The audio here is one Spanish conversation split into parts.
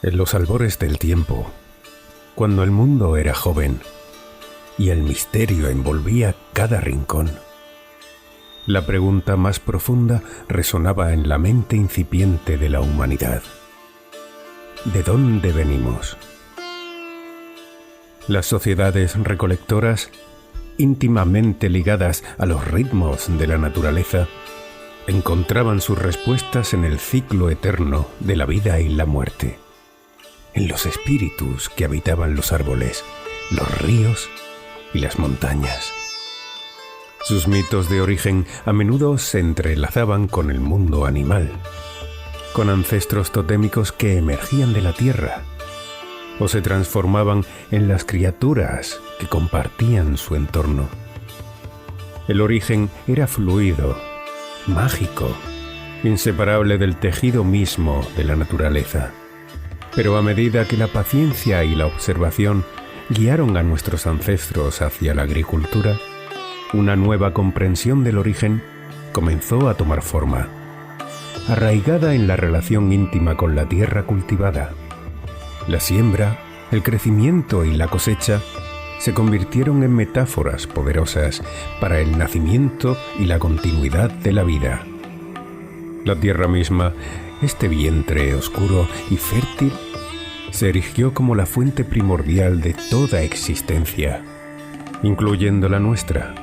En los albores del tiempo, cuando el mundo era joven y el misterio envolvía cada rincón, la pregunta más profunda resonaba en la mente incipiente de la humanidad. ¿De dónde venimos? Las sociedades recolectoras, íntimamente ligadas a los ritmos de la naturaleza, encontraban sus respuestas en el ciclo eterno de la vida y la muerte, en los espíritus que habitaban los árboles, los ríos y las montañas. Sus mitos de origen a menudo se entrelazaban con el mundo animal, con ancestros totémicos que emergían de la tierra o se transformaban en las criaturas que compartían su entorno. El origen era fluido, mágico, inseparable del tejido mismo de la naturaleza. Pero a medida que la paciencia y la observación guiaron a nuestros ancestros hacia la agricultura, una nueva comprensión del origen comenzó a tomar forma, arraigada en la relación íntima con la tierra cultivada. La siembra, el crecimiento y la cosecha se convirtieron en metáforas poderosas para el nacimiento y la continuidad de la vida. La tierra misma, este vientre oscuro y fértil, se erigió como la fuente primordial de toda existencia, incluyendo la nuestra.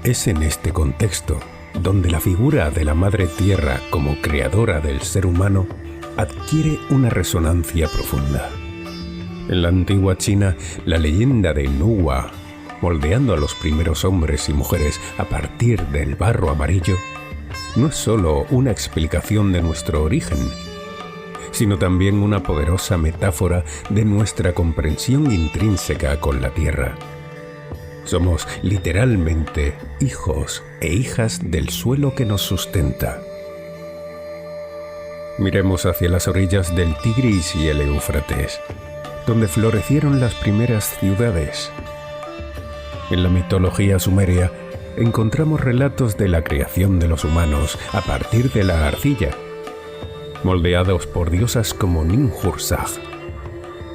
Es en este contexto donde la figura de la Madre Tierra como creadora del ser humano adquiere una resonancia profunda. En la antigua China, la leyenda de Nuwa, moldeando a los primeros hombres y mujeres a partir del barro amarillo, no es solo una explicación de nuestro origen, sino también una poderosa metáfora de nuestra comprensión intrínseca con la tierra. Somos literalmente hijos e hijas del suelo que nos sustenta. Miremos hacia las orillas del Tigris y el Éufrates, donde florecieron las primeras ciudades. En la mitología sumeria encontramos relatos de la creación de los humanos a partir de la arcilla, moldeados por diosas como Ninhursag.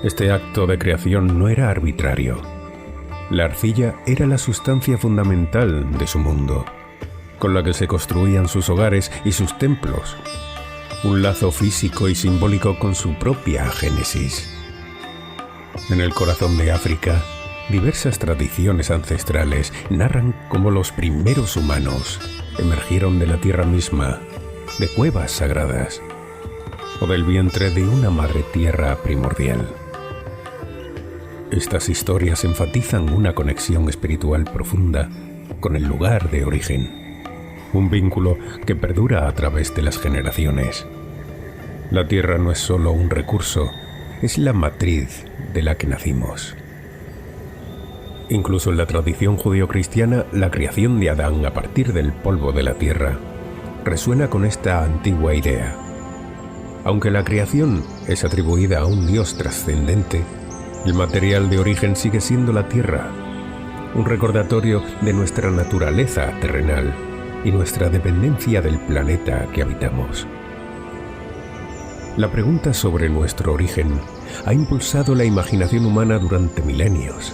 Este acto de creación no era arbitrario. La arcilla era la sustancia fundamental de su mundo, con la que se construían sus hogares y sus templos, un lazo físico y simbólico con su propia génesis. En el corazón de África, diversas tradiciones ancestrales narran cómo los primeros humanos emergieron de la tierra misma, de cuevas sagradas o del vientre de una madre tierra primordial. Estas historias enfatizan una conexión espiritual profunda con el lugar de origen, un vínculo que perdura a través de las generaciones. La tierra no es solo un recurso, es la matriz de la que nacimos. Incluso en la tradición judeocristiana, la creación de Adán a partir del polvo de la tierra resuena con esta antigua idea. Aunque la creación es atribuida a un Dios trascendente, el material de origen sigue siendo la tierra, un recordatorio de nuestra naturaleza terrenal y nuestra dependencia del planeta que habitamos. La pregunta sobre nuestro origen ha impulsado la imaginación humana durante milenios.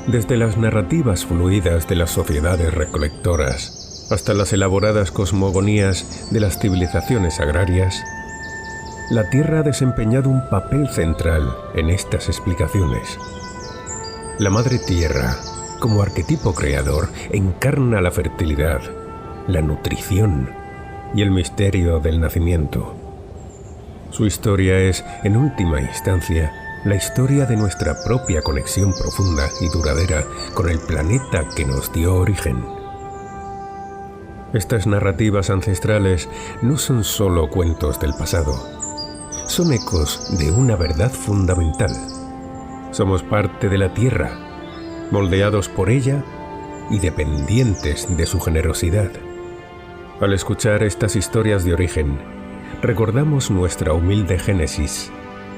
Desde las narrativas fluidas de las sociedades recolectoras hasta las elaboradas cosmogonías de las civilizaciones agrarias, la Tierra ha desempeñado un papel central en estas explicaciones. La Madre Tierra, como arquetipo creador, encarna la fertilidad, la nutrición y el misterio del nacimiento. Su historia es, en última instancia, la historia de nuestra propia conexión profunda y duradera con el planeta que nos dio origen. Estas narrativas ancestrales no son solo cuentos del pasado, son ecos de una verdad fundamental. Somos parte de la Tierra, moldeados por ella y dependientes de su generosidad. Al escuchar estas historias de origen, recordamos nuestra humilde génesis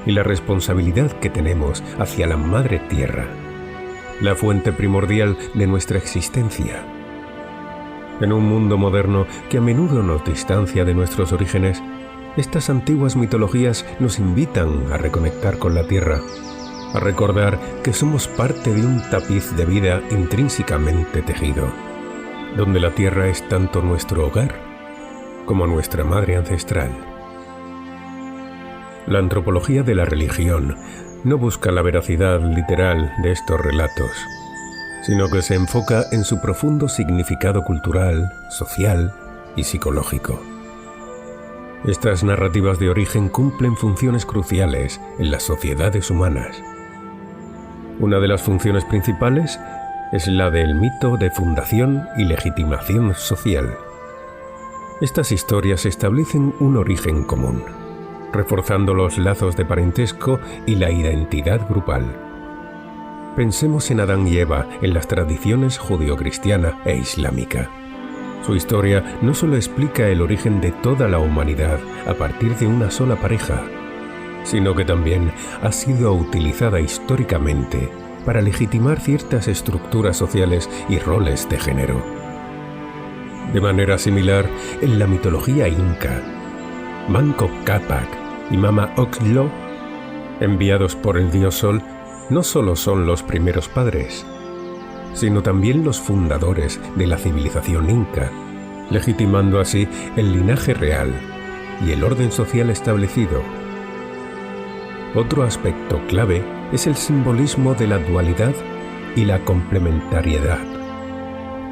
y la responsabilidad que tenemos hacia la Madre Tierra, la fuente primordial de nuestra existencia. En un mundo moderno que a menudo nos distancia de nuestros orígenes, Estas antiguas mitologías nos invitan a reconectar con la tierra, a recordar que somos parte de un tapiz de vida intrínsecamente tejido, donde la tierra es tanto nuestro hogar como nuestra madre ancestral. La antropología de la religión no busca la veracidad literal de estos relatos, sino que se enfoca en su profundo significado cultural, social y psicológico. Estas narrativas de origen cumplen funciones cruciales en las sociedades humanas. Una de las funciones principales es la del mito de fundación y legitimación social. Estas historias establecen un origen común, reforzando los lazos de parentesco y la identidad grupal. Pensemos en Adán y Eva en las tradiciones judeocristiana e islámica. Su historia no solo explica el origen de toda la humanidad a partir de una sola pareja, sino que también ha sido utilizada históricamente para legitimar ciertas estructuras sociales y roles de género. De manera similar, en la mitología inca, Manco Cápac y Mama Oxlo, enviados por el dios Sol, no solo son los primeros padres, sino también los fundadores de la civilización inca, legitimando así el linaje real y el orden social establecido. Otro aspecto clave es el simbolismo de la dualidad y la complementariedad.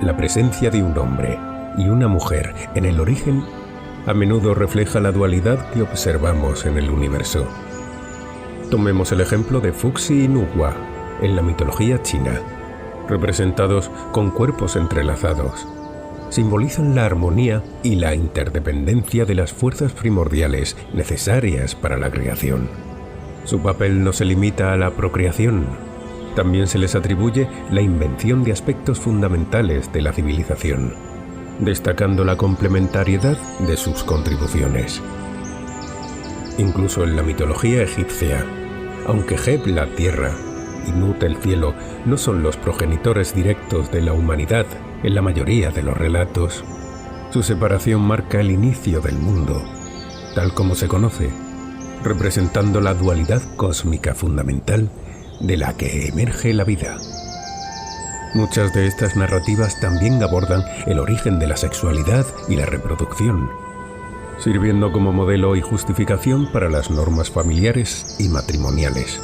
La presencia de un hombre y una mujer en el origen a menudo refleja la dualidad que observamos en el universo. Tomemos el ejemplo de Fuxi y Nuwa en la mitología china, representados con cuerpos entrelazados. Simbolizan la armonía y la interdependencia de las fuerzas primordiales necesarias para la creación. Su papel no se limita a la procreación, también se les atribuye la invención de aspectos fundamentales de la civilización, destacando la complementariedad de sus contribuciones. Incluso en la mitología egipcia, aunque Geb la tierra y Nut el cielo no son los progenitores directos de la humanidad en la mayoría de los relatos, su separación marca el inicio del mundo, tal como se conoce, representando la dualidad cósmica fundamental de la que emerge la vida. Muchas de estas narrativas también abordan el origen de la sexualidad y la reproducción, sirviendo como modelo y justificación para las normas familiares y matrimoniales.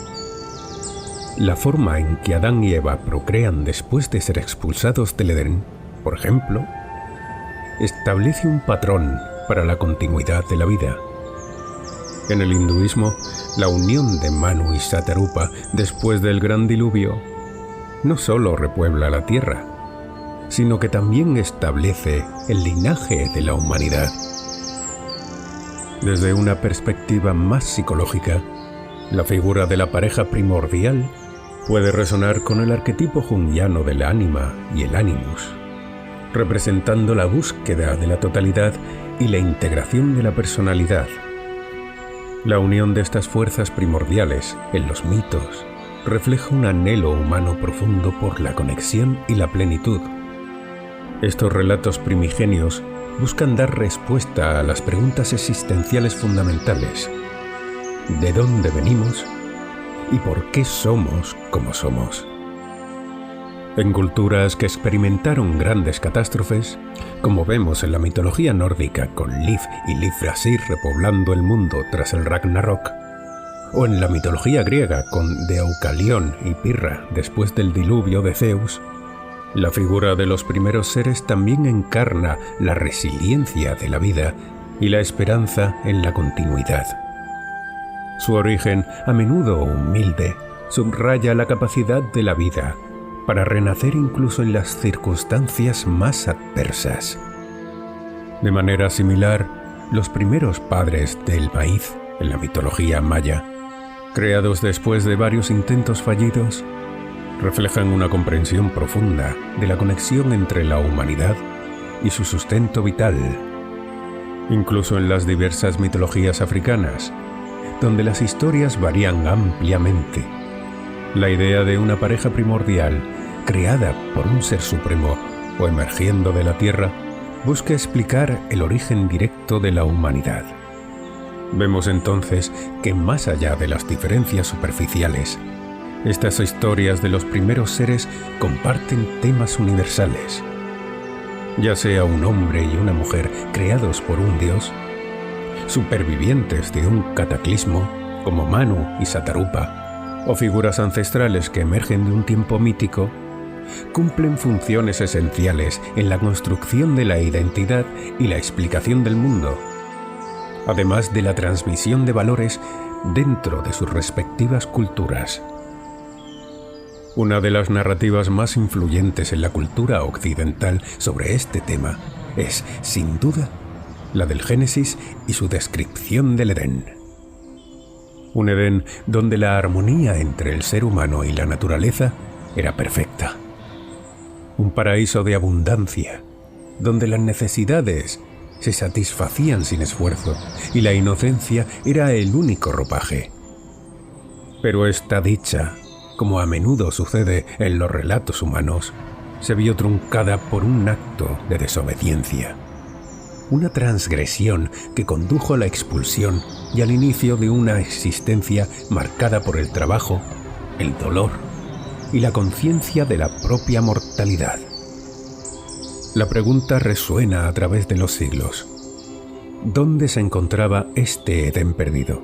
La forma en que Adán y Eva procrean después de ser expulsados del Edén, por ejemplo, establece un patrón para la continuidad de la vida. En el hinduismo, la unión de Manu y Satarupa después del gran diluvio no solo repuebla la tierra, sino que también establece el linaje de la humanidad. Desde una perspectiva más psicológica, la figura de la pareja primordial puede resonar con el arquetipo junguiano del ánima y el animus, representando la búsqueda de la totalidad y la integración de la personalidad. La unión de estas fuerzas primordiales en los mitos refleja un anhelo humano profundo por la conexión y la plenitud. Estos relatos primigenios buscan dar respuesta a las preguntas existenciales fundamentales: ¿de dónde venimos y por qué somos como somos? En culturas que experimentaron grandes catástrofes, como vemos en la mitología nórdica con Lif y Lifthrasir repoblando el mundo tras el Ragnarok, o en la mitología griega con Deucalión y Pirra después del diluvio de Zeus, la figura de los primeros seres también encarna la resiliencia de la vida y la esperanza en la continuidad. Su origen, a menudo humilde, subraya la capacidad de la vida para renacer incluso en las circunstancias más adversas. De manera similar, los primeros padres del maíz en la mitología maya, creados después de varios intentos fallidos, reflejan una comprensión profunda de la conexión entre la humanidad y su sustento vital. Incluso en las diversas mitologías africanas, donde las historias varían ampliamente, la idea de una pareja primordial, creada por un ser supremo o emergiendo de la tierra, busca explicar el origen directo de la humanidad. Vemos entonces que más allá de las diferencias superficiales, estas historias de los primeros seres comparten temas universales. Ya sea un hombre y una mujer creados por un dios, supervivientes de un cataclismo como Manu y Satarupa, o figuras ancestrales que emergen de un tiempo mítico, cumplen funciones esenciales en la construcción de la identidad y la explicación del mundo, además de la transmisión de valores dentro de sus respectivas culturas. Una de las narrativas más influyentes en la cultura occidental sobre este tema es, sin duda, la del Génesis y su descripción del Edén. Un Edén donde la armonía entre el ser humano y la naturaleza era perfecta. Un paraíso de abundancia, donde las necesidades se satisfacían sin esfuerzo y la inocencia era el único ropaje. Pero esta dicha, como a menudo sucede en los relatos humanos, se vio truncada por un acto de desobediencia. Una transgresión que condujo a la expulsión y al inicio de una existencia marcada por el trabajo, el dolor y la conciencia de la propia mortalidad. La pregunta resuena a través de los siglos. ¿Dónde se encontraba este Edén perdido?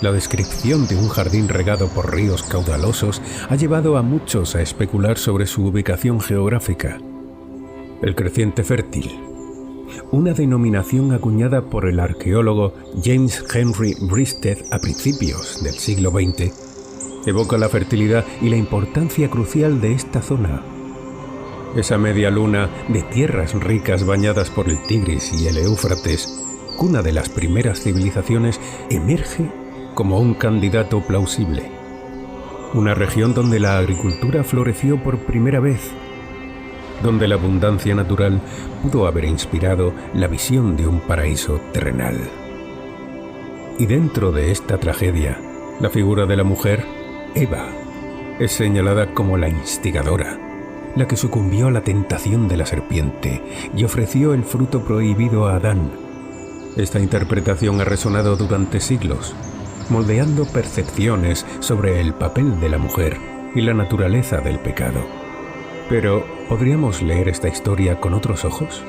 La descripción de un jardín regado por ríos caudalosos ha llevado a muchos a especular sobre su ubicación geográfica. El creciente fértil, una denominación acuñada por el arqueólogo James Henry Breasted a principios del siglo XX, evoca la fertilidad y la importancia crucial de esta zona. Esa media luna de tierras ricas bañadas por el Tigris y el Éufrates, cuna de las primeras civilizaciones, emerge como un candidato plausible. Una región donde la agricultura floreció por primera vez, donde la abundancia natural pudo haber inspirado la visión de un paraíso terrenal. Y dentro de esta tragedia, la figura de la mujer, Eva, es señalada como la instigadora, la que sucumbió a la tentación de la serpiente y ofreció el fruto prohibido a Adán. Esta interpretación ha resonado durante siglos, moldeando percepciones sobre el papel de la mujer y la naturaleza del pecado. Pero, ¿podríamos leer esta historia con otros ojos?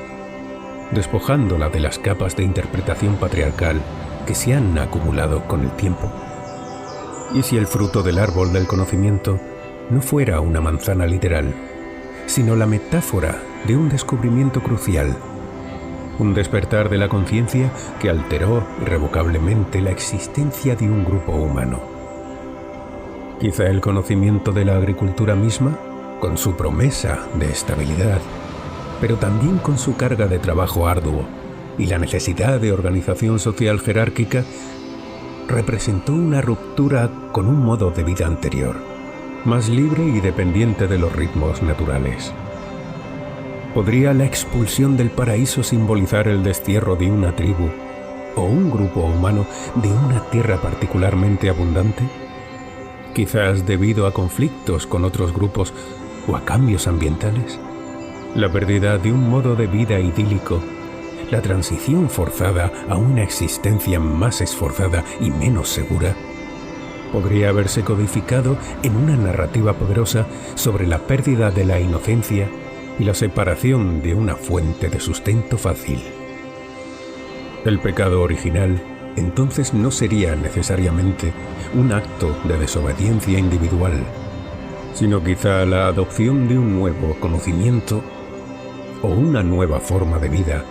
Despojándola de las capas de interpretación patriarcal que se han acumulado con el tiempo. ¿Y si el fruto del árbol del conocimiento no fuera una manzana literal, sino la metáfora de un descubrimiento crucial? Un despertar de la conciencia que alteró irrevocablemente la existencia de un grupo humano. Quizá el conocimiento de la agricultura misma, con su promesa de estabilidad, pero también con su carga de trabajo arduo y la necesidad de organización social jerárquica, representó una ruptura con un modo de vida anterior, más libre y dependiente de los ritmos naturales. ¿Podría la expulsión del paraíso simbolizar el destierro de una tribu o un grupo humano de una tierra particularmente abundante? Quizás debido a conflictos con otros grupos o a cambios ambientales. La pérdida de un modo de vida idílico, la transición forzada a una existencia más esforzada y menos segura, podría haberse codificado en una narrativa poderosa sobre la pérdida de la inocencia y la separación de una fuente de sustento fácil. El pecado original entonces no sería necesariamente un acto de desobediencia individual, sino quizá la adopción de un nuevo conocimiento o una nueva forma de vida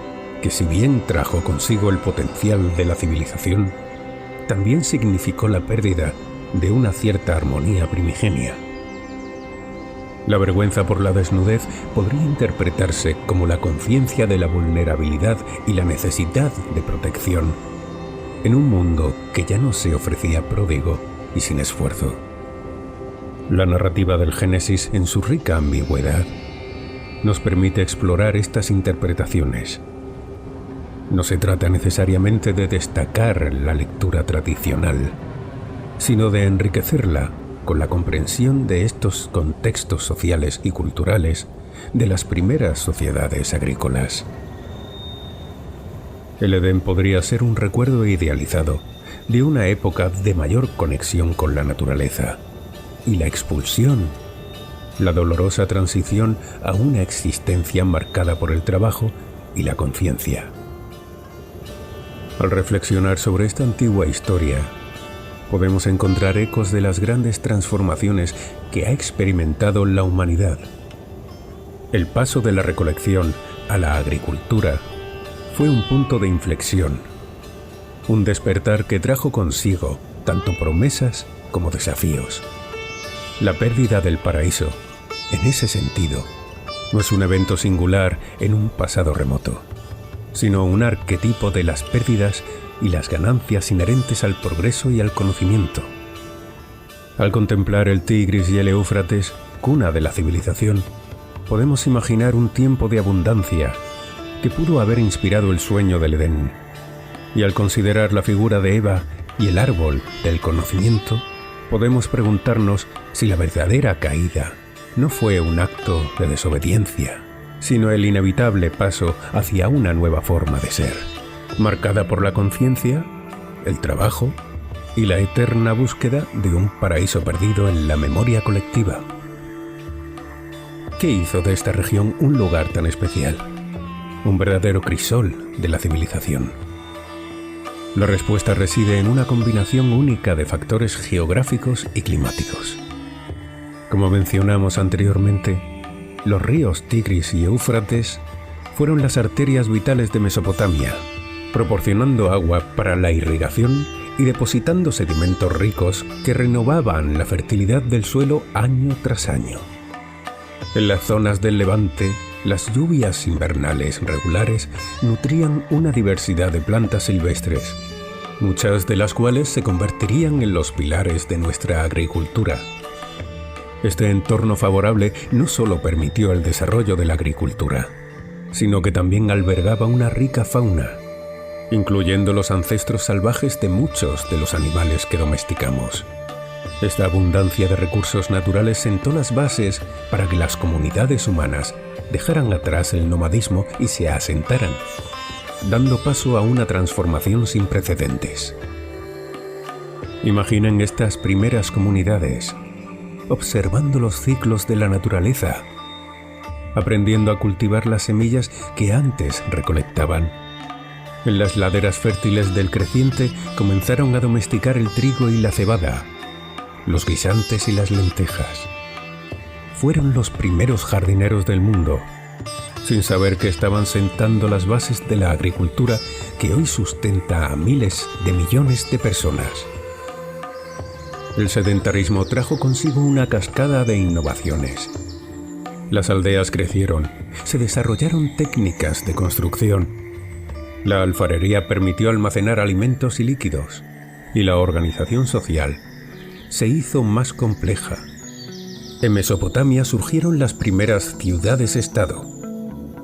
que, si bien trajo consigo el potencial de la civilización, también significó la pérdida de una cierta armonía primigenia. La vergüenza por la desnudez podría interpretarse como la conciencia de la vulnerabilidad y la necesidad de protección en un mundo que ya no se ofrecía pródigo y sin esfuerzo. La narrativa del Génesis, en su rica ambigüedad, nos permite explorar estas interpretaciones. No se trata necesariamente de destacar la lectura tradicional, sino de enriquecerla con la comprensión de estos contextos sociales y culturales de las primeras sociedades agrícolas. El Edén podría ser un recuerdo idealizado de una época de mayor conexión con la naturaleza. Y la expulsión, la dolorosa transición a una existencia marcada por el trabajo y la conciencia. Al reflexionar sobre esta antigua historia, podemos encontrar ecos de las grandes transformaciones que ha experimentado la humanidad. El paso de la recolección a la agricultura fue un punto de inflexión, un despertar que trajo consigo tanto promesas como desafíos. La pérdida del paraíso, en ese sentido, no es un evento singular en un pasado remoto, sino un arquetipo de las pérdidas y las ganancias inherentes al progreso y al conocimiento. Al contemplar el Tigris y el Éufrates, cuna de la civilización, podemos imaginar un tiempo de abundancia que pudo haber inspirado el sueño del Edén. Y al considerar la figura de Eva y el árbol del conocimiento, podemos preguntarnos si la verdadera caída no fue un acto de desobediencia, sino el inevitable paso hacia una nueva forma de ser, marcada por la conciencia, el trabajo y la eterna búsqueda de un paraíso perdido en la memoria colectiva. ¿Qué hizo de esta región un lugar tan especial? Un verdadero crisol de la civilización. La respuesta reside en una combinación única de factores geográficos y climáticos. Como mencionamos anteriormente, los ríos Tigris y Éufrates fueron las arterias vitales de Mesopotamia, proporcionando agua para la irrigación y depositando sedimentos ricos que renovaban la fertilidad del suelo año tras año. En las zonas del Levante, las lluvias invernales regulares nutrían una diversidad de plantas silvestres, muchas de las cuales se convertirían en los pilares de nuestra agricultura. Este entorno favorable no solo permitió el desarrollo de la agricultura, sino que también albergaba una rica fauna, incluyendo los ancestros salvajes de muchos de los animales que domesticamos. Esta abundancia de recursos naturales sentó las bases para que las comunidades humanas dejaran atrás el nomadismo y se asentaran, dando paso a una transformación sin precedentes. Imaginen estas primeras comunidades, observando los ciclos de la naturaleza, aprendiendo a cultivar las semillas que antes recolectaban. En las laderas fértiles del creciente comenzaron a domesticar el trigo y la cebada, los guisantes y las lentejas. Fueron los primeros jardineros del mundo, sin saber que estaban sentando las bases de la agricultura que hoy sustenta a miles de millones de personas. El sedentarismo trajo consigo una cascada de innovaciones. Las aldeas crecieron, se desarrollaron técnicas de construcción. La alfarería permitió almacenar alimentos y líquidos, y la organización social se hizo más compleja. En Mesopotamia surgieron las primeras ciudades-estado,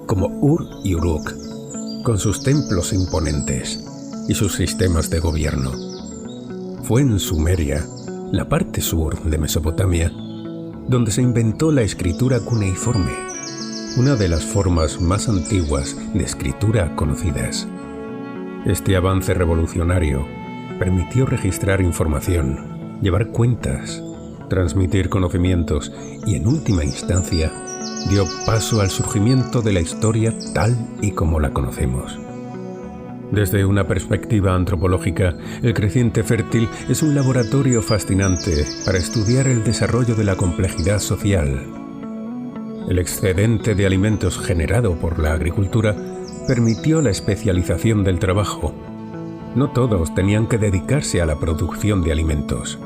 como Ur y Uruk, con sus templos imponentes y sus sistemas de gobierno. Fue en Sumeria, la parte sur de Mesopotamia, donde se inventó la escritura cuneiforme, una de las formas más antiguas de escritura conocidas. Este avance revolucionario permitió registrar información, llevar cuentas, transmitir conocimientos y, en última instancia, dio paso al surgimiento de la historia tal y como la conocemos. Desde una perspectiva antropológica, el creciente fértil es un laboratorio fascinante para estudiar el desarrollo de la complejidad social. El excedente de alimentos generado por la agricultura permitió la especialización del trabajo. No todos tenían que dedicarse a la producción de alimentos.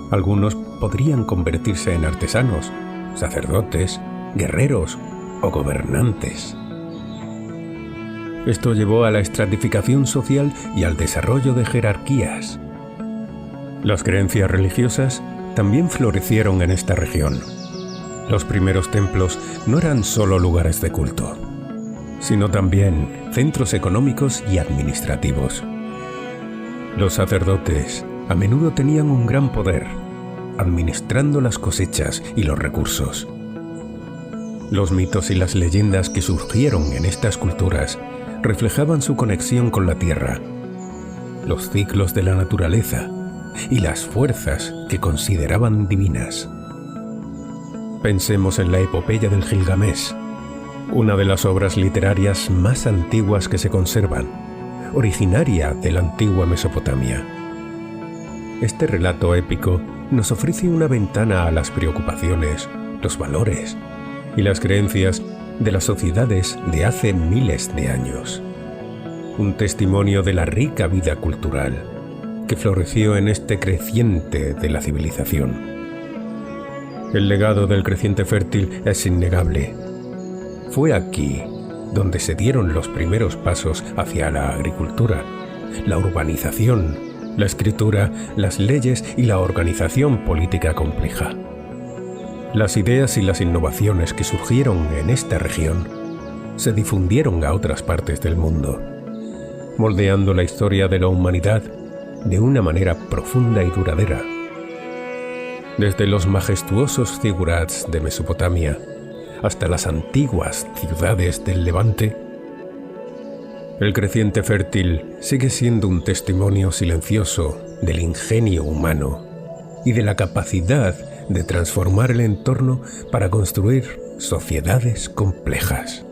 Algunos podrían convertirse en artesanos, sacerdotes, guerreros o gobernantes. Esto llevó a la estratificación social y al desarrollo de jerarquías. Las creencias religiosas también florecieron en esta región. Los primeros templos no eran solo lugares de culto, sino también centros económicos y administrativos. Los sacerdotes a menudo tenían un gran poder, administrando las cosechas y los recursos. Los mitos y las leyendas que surgieron en estas culturas reflejaban su conexión con la tierra, los ciclos de la naturaleza y las fuerzas que consideraban divinas. Pensemos en la epopeya del Gilgamesh, una de las obras literarias más antiguas que se conservan, originaria de la antigua Mesopotamia. Este relato épico nos ofrece una ventana a las preocupaciones, los valores y las creencias de las sociedades de hace miles de años. Un testimonio de la rica vida cultural que floreció en este creciente de la civilización. El legado del creciente fértil es innegable. Fue aquí donde se dieron los primeros pasos hacia la agricultura, la urbanización, la escritura, las leyes y la organización política compleja. Las ideas y las innovaciones que surgieron en esta región se difundieron a otras partes del mundo, moldeando la historia de la humanidad de una manera profunda y duradera. Desde los majestuosos zigurats de Mesopotamia hasta las antiguas ciudades del Levante, el creciente fértil sigue siendo un testimonio silencioso del ingenio humano y de la capacidad de transformar el entorno para construir sociedades complejas.